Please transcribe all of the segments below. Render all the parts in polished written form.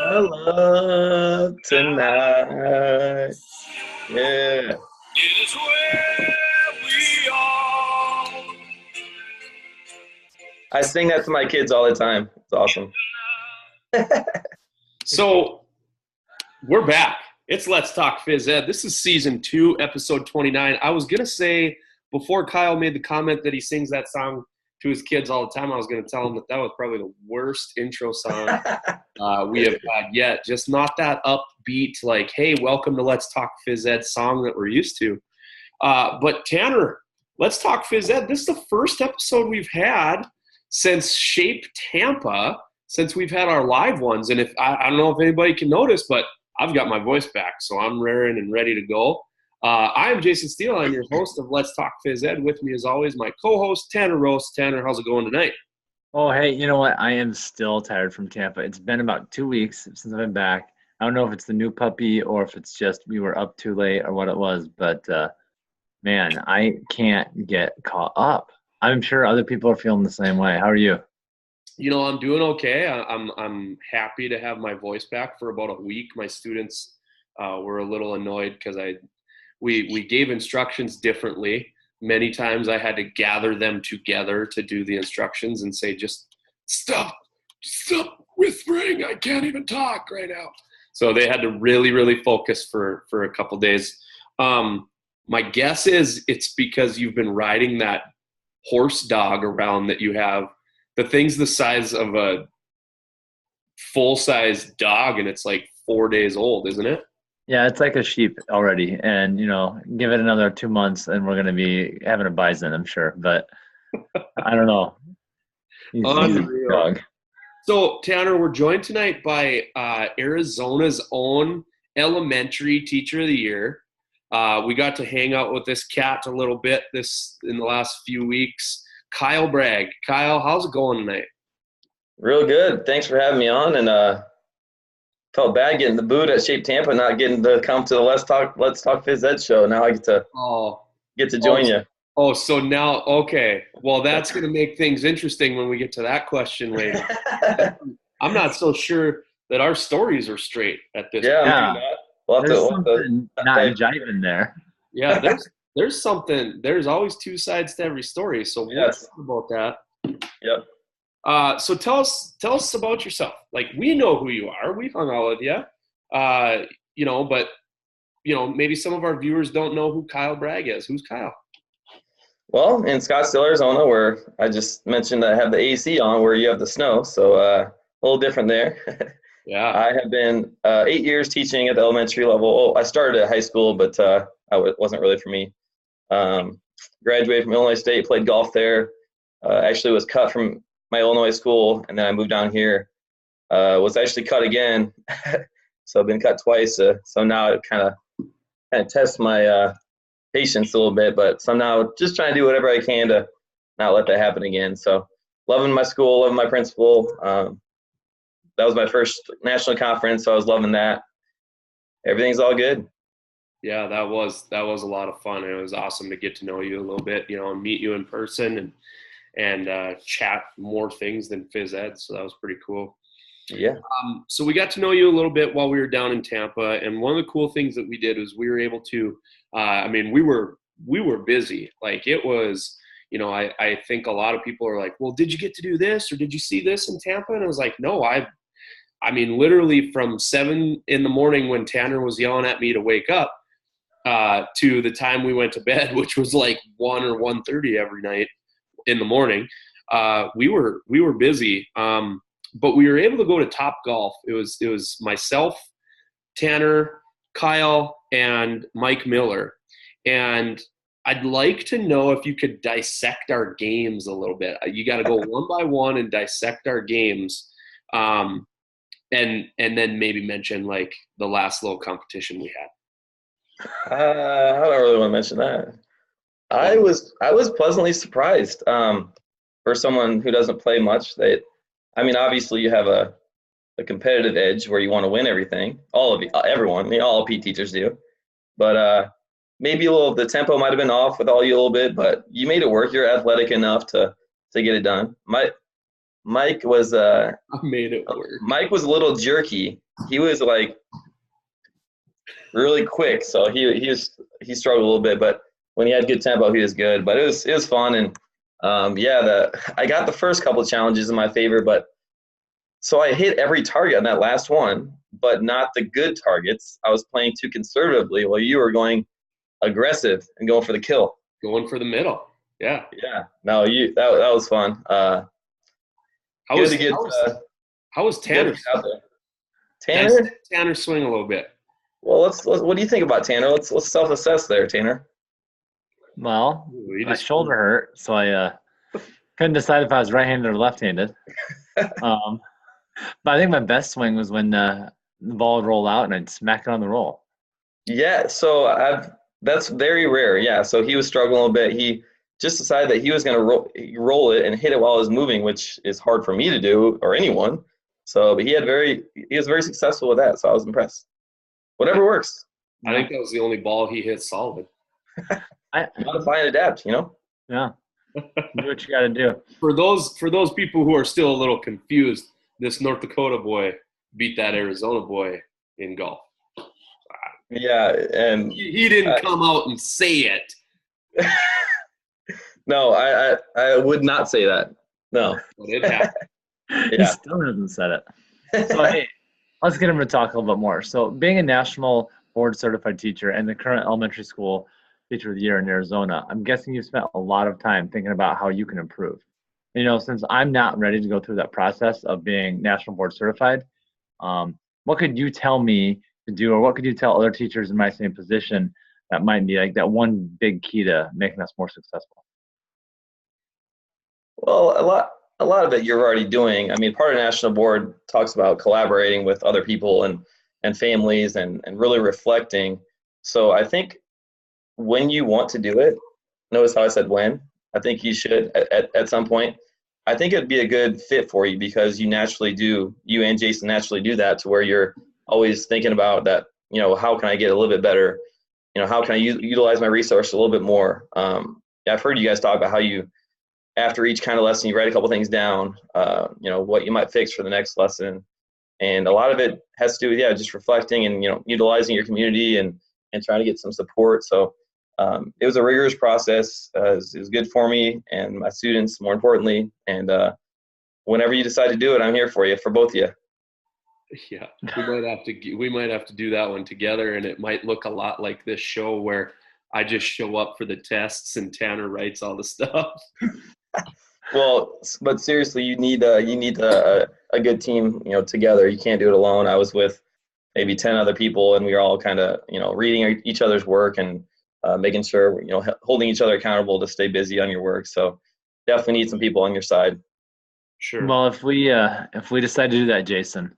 I love tonight. Yeah. Is where we are. I sing that to my kids all the time. It's awesome. So we're back. It's Let's Talk Phys Ed. This is season 2, episode 29. I was going to say, before Kyle made the comment that he sings that song to his kids all the time, I was going to tell him that that was probably the worst intro song we have had yet. Just not that upbeat, like, hey, welcome to Let's Talk Phys Ed song that we're used to. But Tanner, Let's Talk Phys Ed. This is the first episode we've had since Shape Tampa, since we've had our live ones. And if I don't know if anybody can notice, but I've got my voice back, so I'm raring and ready to go. I'm Jason Steele. I'm your host of Let's Talk Phys Ed. With me, as always, my co-host, Tanner Rose. Tanner, how's it going tonight? Oh, hey, you know what? I am still tired from Tampa. It's been about 2 weeks since I've been back. I don't know if it's the new puppy or if it's just we were up too late or what it was, but man, I can't get caught up. I'm sure other people are feeling the same way. How are you? You know, I'm doing okay. I'm happy to have my voice back for about a week. My students were a little annoyed because we gave instructions differently. Many times I had to gather them together to do the instructions and say, just stop whispering. I can't even talk right now. So they had to really, really focus for a couple days. My guess is it's because you've been riding that horse dog around that you have. The thing's the size of a full-size dog, and it's like 4 days old, isn't it? Yeah, it's like a sheep already. And, give it another 2 months and we're going to be having a bison, I'm sure. But I don't know. He's a dog. So, Tanner, we're joined tonight by Arizona's own elementary teacher of the year. We got to hang out with this cat a little bit in the last few weeks. Kyle Bragg. Kyle, how's it going tonight? Real good. Thanks for having me on. And felt bad getting the boot at Shape Tampa, not getting to come to the Let's Talk Phys Ed show. Now I get to join you. Oh, so now, okay. Well, that's going to make things interesting when we get to that question later. I'm not so sure that our stories are straight at this point. Yeah. There's something not jiving there. Yeah, there's something. There's always two sides to every story. So we'll talk about that. Yep. So tell us about yourself. Like, we know who you are. We've hung out with you. But maybe some of our viewers don't know who Kyle Bragg is. Who's Kyle? Well, in Scottsdale, Arizona, where I just mentioned I have the AC on, where you have the snow, so a little different there. Yeah. I have been 8 years teaching at the elementary level. Oh, I started at high school, but it wasn't really for me. Graduated from Illinois State, played golf there. Actually was cut from my Illinois school, and then I moved down here. Was actually cut again, so I've been cut twice. So now it kind of tests my patience a little bit, but so now just trying to do whatever I can to not let that happen again. So loving my school, loving my principal. That was my first national conference, so I was loving that. Everything's all good. Yeah, that was a lot of fun. It was awesome to get to know you a little bit, and meet you in person and chat more things than phys ed. So that was pretty cool. Yeah. So we got to know you a little bit while we were down in Tampa, and one of the cool things that we did was we were able to. We were busy. Like, it was. I think a lot of people are like, well, did you get to do this or did you see this in Tampa? And I was like, no, literally from 7 a.m. when Tanner was yelling at me to wake up to the time we went to bed, which was like 1 or 1:30 every night in the morning. We were busy, but we were able to go to Top Golf. It was myself, Tanner, Kyle, and Mike Miller. And I'd like to know if you could dissect our games a little bit. You got to go one by one and dissect our games, and then maybe mention like the last little competition we had. I don't really want to mention that. I was pleasantly surprised. For someone who doesn't play much, obviously you have a competitive edge where you want to win everything. Everyone, all P teachers do, but maybe the tempo might have been off with all you a little bit, but you made it work. You're athletic enough to get it done. Mike was I made it work. Mike was a little jerky. He was like really quick, so he struggled a little bit, but when he had good tempo, he was good. But it was fun, and I got the first couple of challenges in my favor, but so I hit every target on that last one, but not the good targets. I was playing too conservatively while you were going aggressive and going for the kill. Going for the middle. Yeah. Yeah, no, that was fun. How Good was to get how was good Tanner? to get out there. Tanner, Tanner swing a little bit. well, let's what do you think about Tanner? Let's self-assess there, Tanner. Well, Ooh, he my just- shoulder hurt, so I couldn't decide if I was right-handed or left-handed. But I think my best swing was when the ball would roll out and I'd smack it on the roll. Yeah, so that's very rare. Yeah, so he was struggling a little bit. He just decided that he was going to roll it and hit it while it was moving, which is hard for me to do or anyone. So, but he was very successful with that. So I was impressed. Whatever works. I think that was the only ball he hit solid. Modify and adapt. Yeah. Do what you got to do. For those people who are still a little confused, this North Dakota boy beat that Arizona boy in golf. Yeah, and He didn't come out and say it. no, I would not say that. No. But it happened. He Yeah. still hasn't said it. So, hey, let's get him to talk a little bit more. So, being a national board certified teacher and the current elementary school teacher of the year in Arizona, I'm guessing you spent a lot of time thinking about how you can improve. Since I'm not ready to go through that process of being national board certified, what could you tell me to do, or what could you tell other teachers in my same position that might be like that one big key to making us more successful? Well, a lot of it you're already doing. I mean, part of National Board talks about collaborating with other people and families and really reflecting. So I think when you want to do it, notice how I said when, I think you should at some point. I think it'd be a good fit for you because you and Jason naturally do that to where you're always thinking about that, how can I get a little bit better? How can I utilize my resource a little bit more? I've heard you guys talk about how you, after each kind of lesson, you write a couple things down, what you might fix for the next lesson. And a lot of it has to do with, just reflecting and, utilizing your community and trying to get some support. So it was a rigorous process. It was good for me and my students, more importantly. And whenever you decide to do it, I'm here for you, for both of you. Yeah, we might have to do that one together, and it might look a lot like this show where I just show up for the tests and Tanner writes all the stuff. Well, but seriously, you need a good team, together. You can't do it alone. I was with maybe 10 other people, and we were all kind of, reading each other's work and making sure, holding each other accountable to stay busy on your work. So definitely need some people on your side. Sure. Well, if we decide to do that, Jason,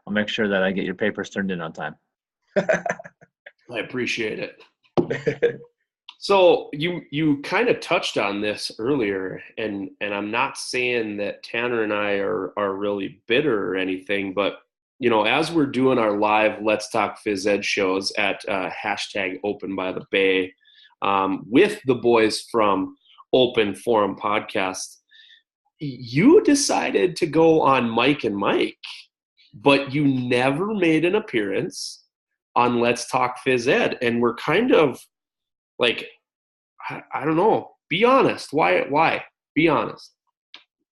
I'll make sure that I get your papers turned in on time. I appreciate it. So you kind of touched on this earlier, and I'm not saying that Tanner and I are really bitter or anything, but as we're doing our live Let's Talk Phys Ed shows at hashtag Open by the Bay with the boys from Open Forum Podcast, you decided to go on Mike and Mike, but you never made an appearance on Let's Talk Phys Ed, and we're kind of like, I don't know. Be honest. Why? Be honest.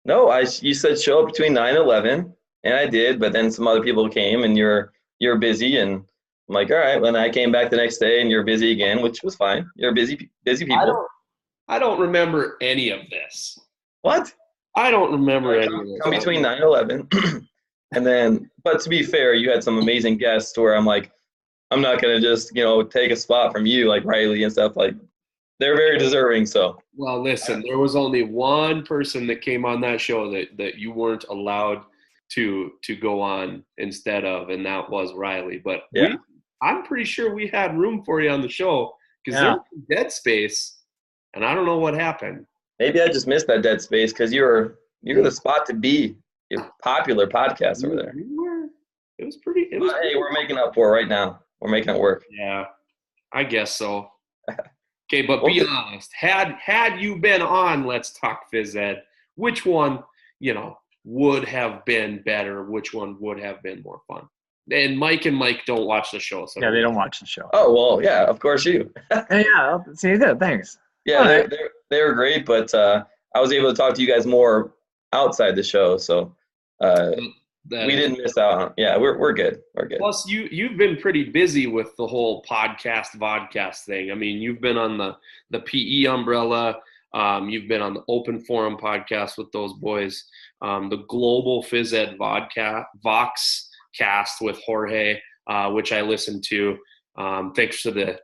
No, you said show up between 9 and 11, and I did, but then some other people came, and you're busy, and I'm like, all right. When I came back the next day, and you're busy again, which was fine. You're busy people. I don't remember any of this. What? I don't remember any of this. Come between 9 and 11. And then, but to be fair, you had some amazing guests where I'm like, I'm not going to just, take a spot from you, like Riley and stuff. Like, they're very deserving, so. Well, listen, there was only one person that came on that show that you weren't allowed to go on instead of, and that was Riley. But yeah. I'm pretty sure we had room for you on the show because there was dead space, and I don't know what happened. Maybe I just missed that dead space because you're the spot to be. A popular podcast over there. It was pretty. Hey, we're making up for it right now. We're making it work. Yeah, I guess so. Okay, but be honest. Had you been on Let's Talk Phys Ed, which one, would have been better, which one would have been more fun. And Mike don't watch the show. So Yeah, they don't watch the show. Oh, well, yeah, of course you. Hey, yeah, see, you did. Thanks. Yeah, All right. they were great, but I was able to talk to you guys more outside the show, so we didn't miss out on. Yeah, we're good. We're good. Plus, you've been pretty busy with the whole vodcast thing. I mean, you've been on the PE umbrella. You've been on the Open Forum podcast with those boys. The Global Phys Ed Vox cast with Jorge, which I listened to. Thanks for the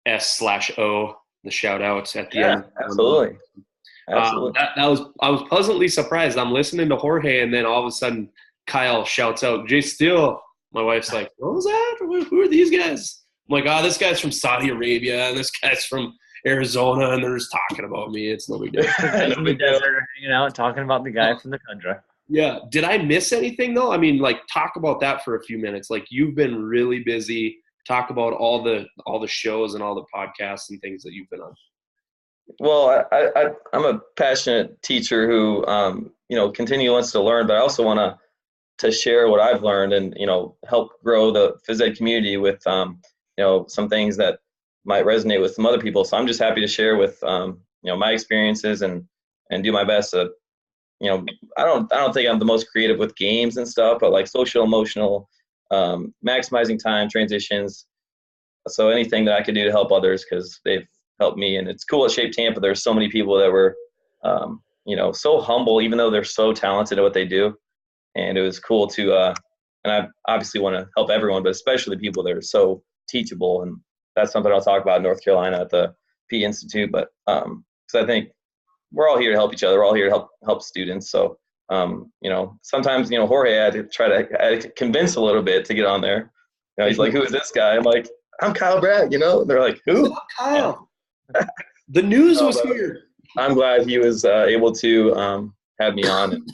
S/O, the shout outs at the end. Absolutely. Absolutely. I was pleasantly surprised. I'm listening to Jorge, and then all of a sudden Kyle shouts out, "Jay Steele." My wife's like, "What was that? Who are these guys?" I'm like, "Oh, this guy's from Saudi Arabia, and this guy's from Arizona, and they're just talking about me. It's no big deal." In the desert, hanging out, talking about the guy from the tundra. Yeah. Did I miss anything though? I mean, like, talk about that for a few minutes. Like, you've been really busy. Talk about all the shows and all the podcasts and things that you've been on. Well, I'm a passionate teacher who continually wants to learn, but I also want to share what I've learned and help grow the phys ed community with some things that might resonate with some other people. So I'm just happy to share with my experiences and do my best to I don't think I'm the most creative with games and stuff, but like social, emotional, maximizing time, transitions. So anything that I could do to help others, because they've helped me. And it's cool at Shape Tampa. There's so many people that were, so humble, even though they're so talented at what they do. And it was cool to, and I obviously want to help everyone, but especially people that are so teachable. And that's something I'll talk about in North Carolina at the P Institute. But because I think we're all here to help each other. We're all here to help students. So, sometimes, Jorge I had to convince a little bit to get on there. He's like, "Who is this guy?" I'm like, "I'm Kyle Bragg," and they're like, "Who?" Kyle. The news was here. I'm glad he was able to have me on.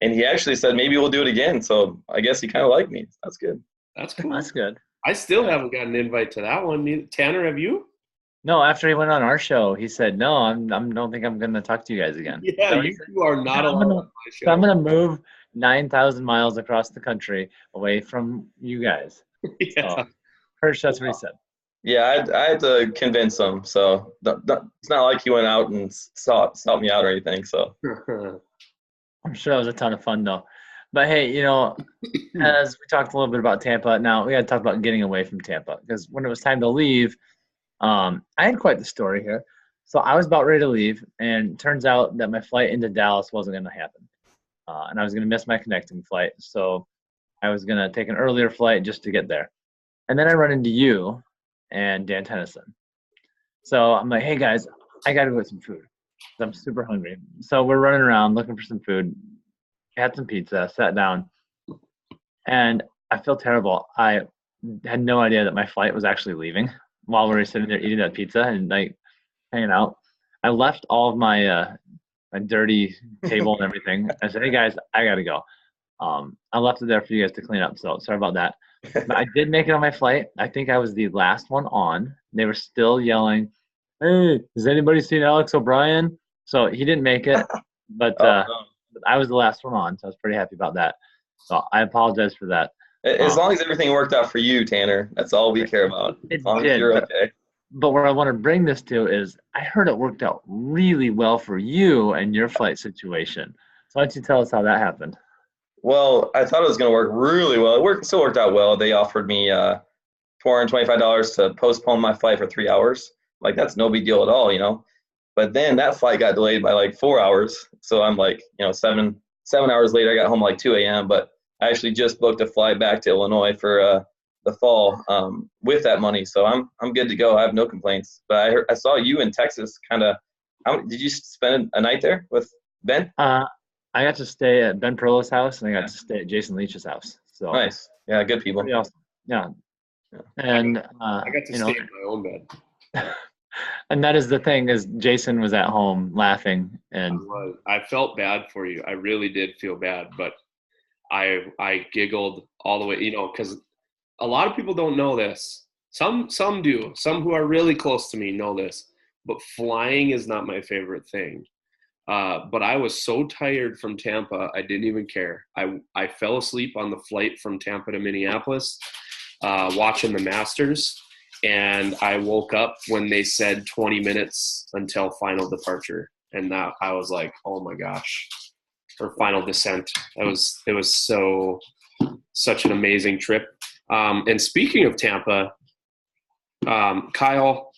And he actually said, maybe we'll do it again. So I guess he kind of liked me. That's good. That's cool. That's good. I still haven't got an invite to that one. Tanner, have you? No, after he went on our show, he said, "No, I don't think I'm going to talk to you guys again." Yeah, you are not allowed on my show. So I'm going to move 9,000 miles across the country away from you guys. Yeah. So, Hirsch, that's what he said. Yeah, I had to convince him. So it's not like he went out and sought me out or anything. So I'm sure that was a ton of fun, though. But hey, as we talked a little bit about Tampa, now we got to talk about getting away from Tampa, because when it was time to leave, I had quite the story here. So I was about ready to leave, and it turns out that my flight into Dallas wasn't going to happen. And I was going to miss my connecting flight. So I was going to take an earlier flight just to get there. And then I run into you and Dan Tennyson. So I'm like, "Hey, guys, I got to go get some food. I'm super hungry." So we're running around looking for some food. Had some pizza, sat down, and I feel terrible. I had no idea that my flight was actually leaving while we were sitting there eating that pizza and like hanging out. I left all of my my dirty table and everything. I said, "Hey guys, I gotta go." I left it there for you guys to clean up, so sorry about that. But I did make it on my flight. I think I was the last one on. They were still yelling, "Hey, has anybody seen Alex O'Brien?" So he didn't make it, but I was the last one on, so I was pretty happy about that. So I apologize for that. As long as everything worked out for you, Tanner, that's all we care about. It as long did, as you're okay. But where I want to bring this to is I heard it worked out really well for you and your flight situation. So why don't you tell us how that happened? Well, I thought it was going to work really well. It still worked out well. They offered me $425 to postpone my flight for 3 hours. Like, that's no big deal at all, But then that flight got delayed by like 4 hours. So I'm like, 7 hours later, I got home like 2 a.m. But I actually just booked a flight back to Illinois for the fall with that money. So I'm good to go. I have no complaints. But I saw you in Texas kind of. Did you spend a night there with Ben? I got to stay at Ben Perlo's house, and I got to stay at Jason Leach's house. So nice. Yeah, good people. pretty awesome. Yeah. And I got to stay in my own bed. And that is the thing, is Jason was at home laughing, and I felt bad for you. I really did feel bad, but I giggled all the way, because a lot of people don't know this. Some do. Some who are really close to me know this. But flying is not my favorite thing. But I was so tired from Tampa, I didn't even care. I fell asleep on the flight from Tampa to Minneapolis, watching the Masters, and I woke up when they said 20 minutes until final departure, and that I was like, oh my gosh, or final descent. It was such an amazing trip. And speaking of Tampa, Kyle,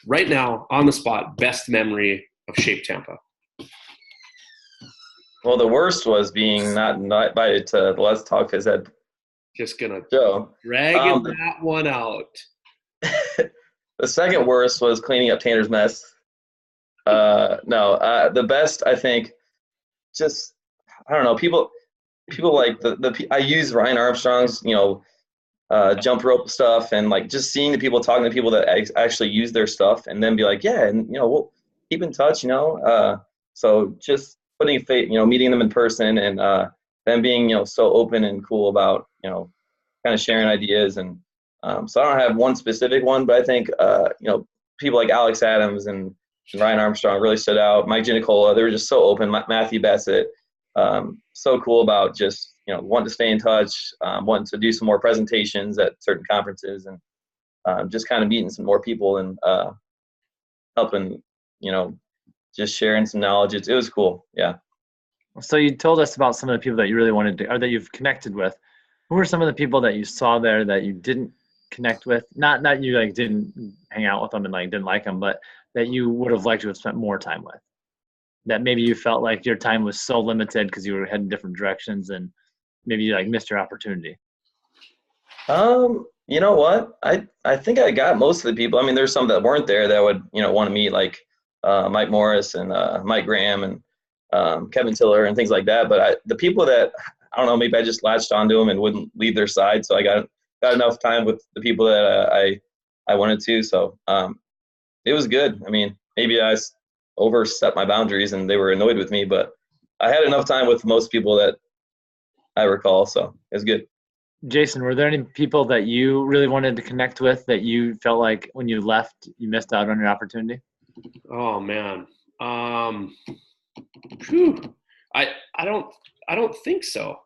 right now on the spot, best memory of Shape Tampa. Well, the worst was being not invited to the Let's Talk Phys Ed Just gonna show. dragging that one out. The second worst was cleaning up Tanner's mess. The best, I think, just, I don't know, people like I use Ryan Armstrong's, jump rope stuff, and like just seeing the people, talking to people that actually use their stuff, and then be like, yeah, and we'll keep in touch, so just putting faith, meeting them in person, and them being so open and cool about kind of sharing ideas. And so I don't have one specific one, but I think people like Alex Adams and Ryan Armstrong really stood out. Mike Ginicola, they were just so open. Matthew Bassett, so cool about just wanting to stay in touch, wanting to do some more presentations at certain conferences, and just kind of meeting some more people and helping, just sharing some knowledge. It was cool. Yeah. So you told us about some of the people that you really wanted to, or that you've connected with. Who were some of the people that you saw there that you didn't connect with? Not you like didn't hang out with them and like didn't like them, but that you would have liked to have spent more time with. That maybe you felt like your time was so limited because you were heading different directions, and maybe you like missed your opportunity. You know what? I think I got most of the people. I mean, there's some that weren't there that would want to meet, like Mike Morris and Mike Graham and Kevin Tiller and things like that. But the people that, I don't know, maybe I just latched onto them and wouldn't leave their side. So I got enough time with the people that I wanted to. So it was good. I mean, maybe I overstepped my boundaries and they were annoyed with me, but I had enough time with most people that I recall. So it was good. Jason, were there any people that you really wanted to connect with that you felt like when you left, you missed out on your opportunity? Oh man. I don't think so.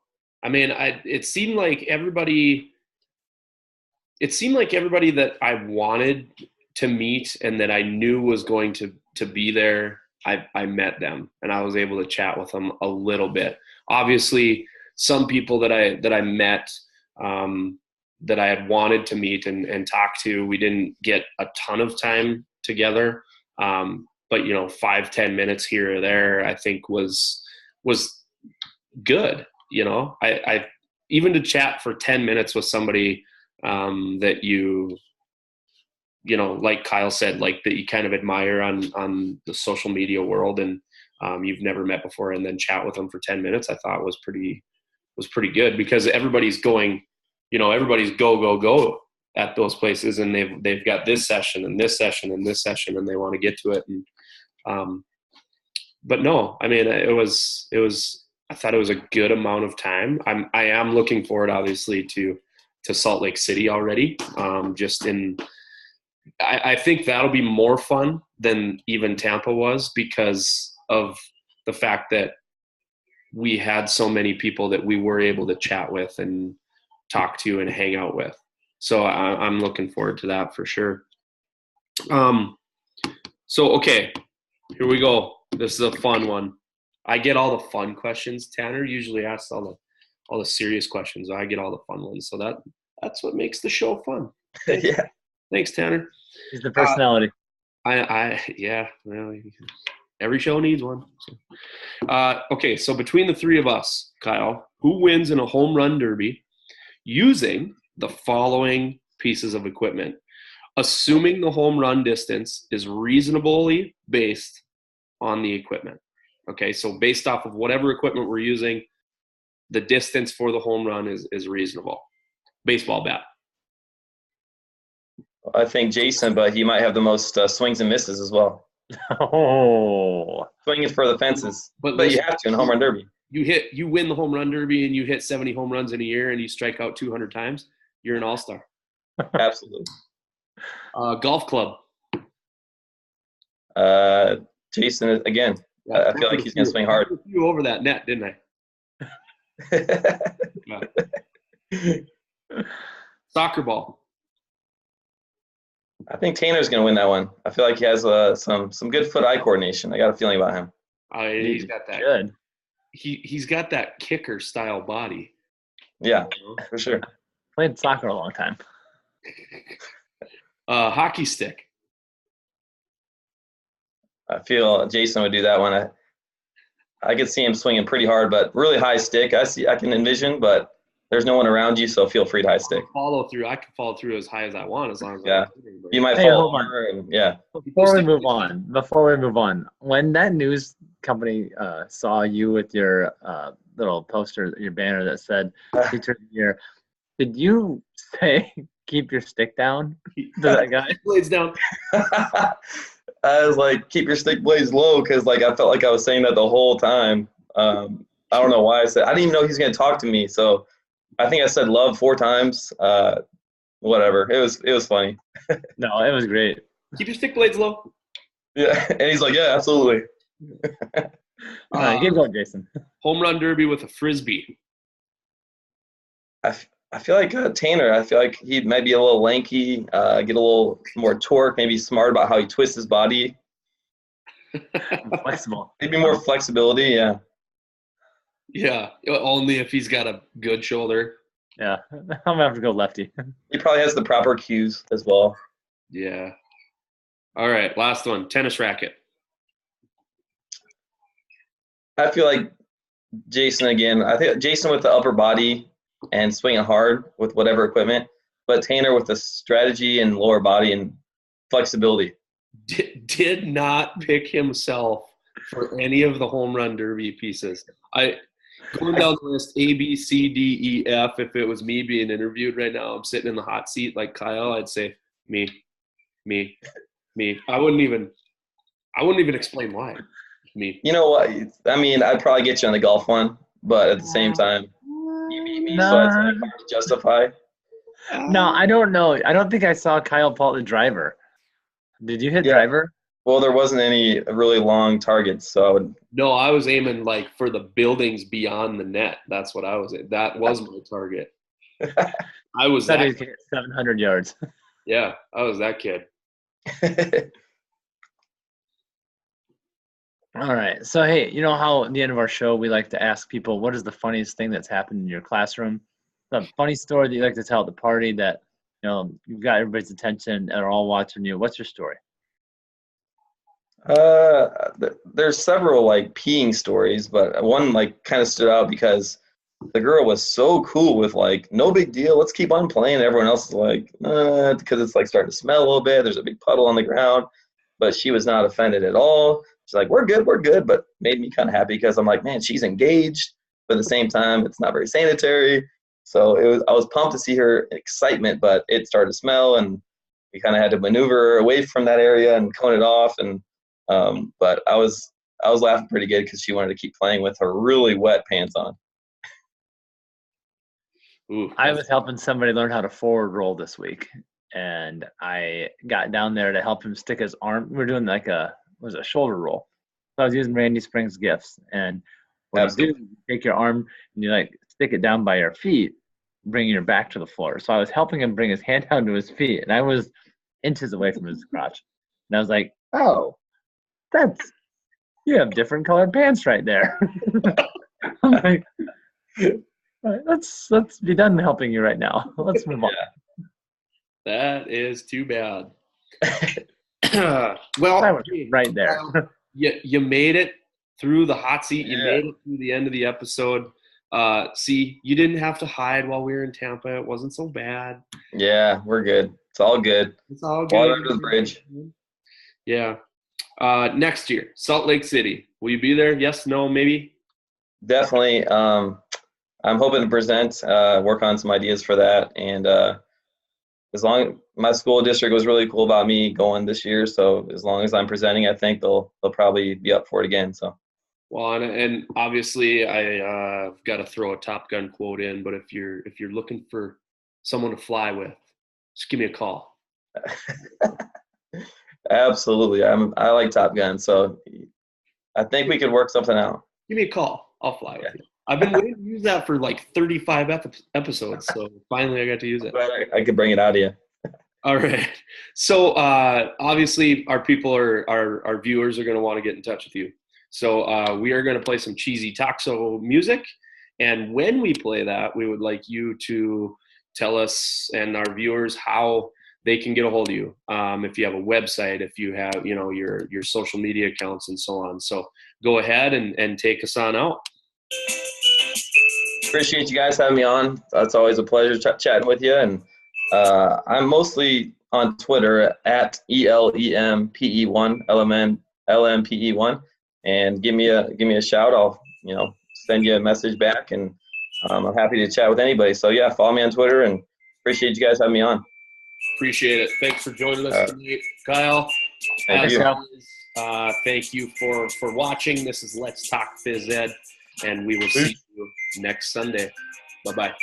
I mean, it seemed like everybody that I wanted to meet and that I knew was going to be there, I met them and I was able to chat with them a little bit. Obviously, some people that I met that I had wanted to meet and talk to, we didn't get a ton of time together. But 5-10 minutes here or there, I think was good. I even to chat for 10 minutes with somebody that like Kyle said, like that you kind of admire on the social media world, and you've never met before, and then chat with them for 10 minutes, I thought was pretty good, because everybody's going, everybody's go at those places, and they've got this session and this session and this session, and they want to get to it. And but no, I mean, I thought it was a good amount of time. I am looking forward, obviously, to Salt Lake City already. I think that'll be more fun than even Tampa was, because of the fact that we had so many people that we were able to chat with and talk to and hang out with. So I'm looking forward to that for sure. So, okay, here we go. This is a fun one. I get all the fun questions. Tanner usually asks all the serious questions. I get all the fun ones. So that's what makes the show fun. Yeah. Thanks, Tanner. He's the personality. Yeah, well, every show needs one. So. Okay, so between the three of us, Kyle, who wins in a home run derby using the following pieces of equipment, assuming the home run distance is reasonably based on the equipment? Okay, so based off of whatever equipment we're using, the distance for the home run is reasonable. Baseball bat. I think Jason, but he might have the most swings and misses as well. Oh, Swinging for the fences, but you have to in a home run derby. You win the home run derby and you hit 70 home runs in a year and you strike out 200 times, you're an all-star. Absolutely. Golf club. Jason, again, I feel like he's going to swing hard. I put you over that net, didn't I? Soccer ball. I think Tanner's going to win that one. I feel like he has some good foot-eye coordination. I got a feeling about him. He's got that. Good. He's got that kicker style body. Yeah, for sure. Played soccer a long time. Hockey stick. I feel Jason would do that one. I could see him swinging pretty hard, but really high stick. I can envision, but there's no one around you, so feel free to high stick. Follow through. I can follow through as high as I want, as long as Yeah. You might Hey, fall hold on. over, and yeah. Before we move on, when that news company saw you with your little poster, your banner that said "Teacher of the Year," did you say "keep your stick down" to that guy? Blades down. I was like, keep your stick blades low, because like I felt like I was saying that the whole time. I don't know why I said. I didn't even know he was going to talk to me, so I think I said love 4 times. Whatever. It was funny. No, it was great. Keep your stick blades low. Yeah, and he's like, yeah, absolutely. All right, keep going, Jason. Home run derby with a frisbee. I feel like Tanner. I feel like he might be a little lanky, get a little more torque, maybe smart about how he twists his body. Flexible. Maybe more flexibility, yeah. Yeah, only if he's got a good shoulder. Yeah, I'm gonna have to go lefty. He probably has the proper cues as well. Yeah. All right, last one. Tennis racket. I feel like Jason again. I think Jason with the upper body and swinging hard with whatever equipment, but Tanner with the strategy and lower body and flexibility. Did not pick himself for any of the home run derby pieces. Going down the list, A, B, C, D, E, F. If it was me being interviewed right now, I'm sitting in the hot seat like Kyle, I'd say me. I wouldn't even explain why. Me. You know what? I mean, I'd probably get you on the golf one, but at the same time, you beat me, so it's like hard to justify. No, I don't know. I don't think I saw Kyle Paul the driver. Did you hit driver? Well, there wasn't any really long targets, so I would. No, I was aiming like for the buildings beyond the net. That's what I was at. That was my target. I was That that. is 700 yards. Yeah, I was that kid. All right. So, hey, you know how at the end of our show, we like to ask people, what is the funniest thing that's happened in your classroom? The funny story that you like to tell at the party that, you know, you've got everybody's attention and are all watching you. What's your story? There's several like peeing stories, but one like kind of stood out because the girl was so cool with like, no big deal, let's keep on playing. Everyone else is like, because it's like starting to smell a little bit. There's a big puddle on the ground, but she was not offended at all. She's like, we're good, but made me kind of happy because I'm like, man, she's engaged, but at the same time, it's not very sanitary. So I was pumped to see her excitement, but it started to smell, and we kind of had to maneuver her away from that area and cone it off. And but I was laughing pretty good because she wanted to keep playing with her really wet pants on. Ooh, I was helping somebody learn how to forward roll this week, and I got down there to help him stick his arm. We were doing like a shoulder roll. So I was using Randy Spring's gifts, and what you do, you take your arm and you like stick it down by your feet, bringing your back to the floor. So I was helping him bring his hand down to his feet, and I was inches away from his crotch. And I was like, "Oh, you have different colored pants right there." I'm like, all right, let's be done helping you right now. Let's move on. That is too bad. Well, I was right there. You made it through the hot seat. You made it through the end of the episode. See, you didn't have to hide while we were in Tampa. It wasn't so bad. Yeah, we're good. It's all good. It's all good. Water under the bridge. Yeah. Next year, Salt Lake City. Will you be there? Yes, no, maybe? Definitely. I'm hoping to present, work on some ideas for that, and as long my school district was really cool about me going this year, so as long as I'm presenting, I think they'll probably be up for it again. So. Well, and obviously I've got to throw a Top Gun quote in, but if you're looking for someone to fly with, just give me a call. Absolutely. I like Top Gun, so I think we could work something out. Give me a call. I'll fly with you. I've been waiting to use that for like 35 episodes, so finally I got to use it. Glad I could bring it out of you. All right. So obviously our people our viewers are going to want to get in touch with you. So we are going to play some cheesy Toxo music. And when we play that, we would like you to tell us and our viewers how they can get a hold of you. If you have a website, if you have, your social media accounts and so on. So go ahead and take us on out. Appreciate you guys having me on. It's always a pleasure chatting with you. And I'm mostly on Twitter at ELEMPE1, LMPE1, and give me a shout. I'll send you a message back, and I'm happy to chat with anybody. So yeah, follow me on Twitter, and appreciate you guys having me on. Appreciate it. Thanks for joining us tonight, Kyle. Thank you. Thank you for watching. This is Let's Talk Phys Ed, and we will see you next Sunday. Bye-bye.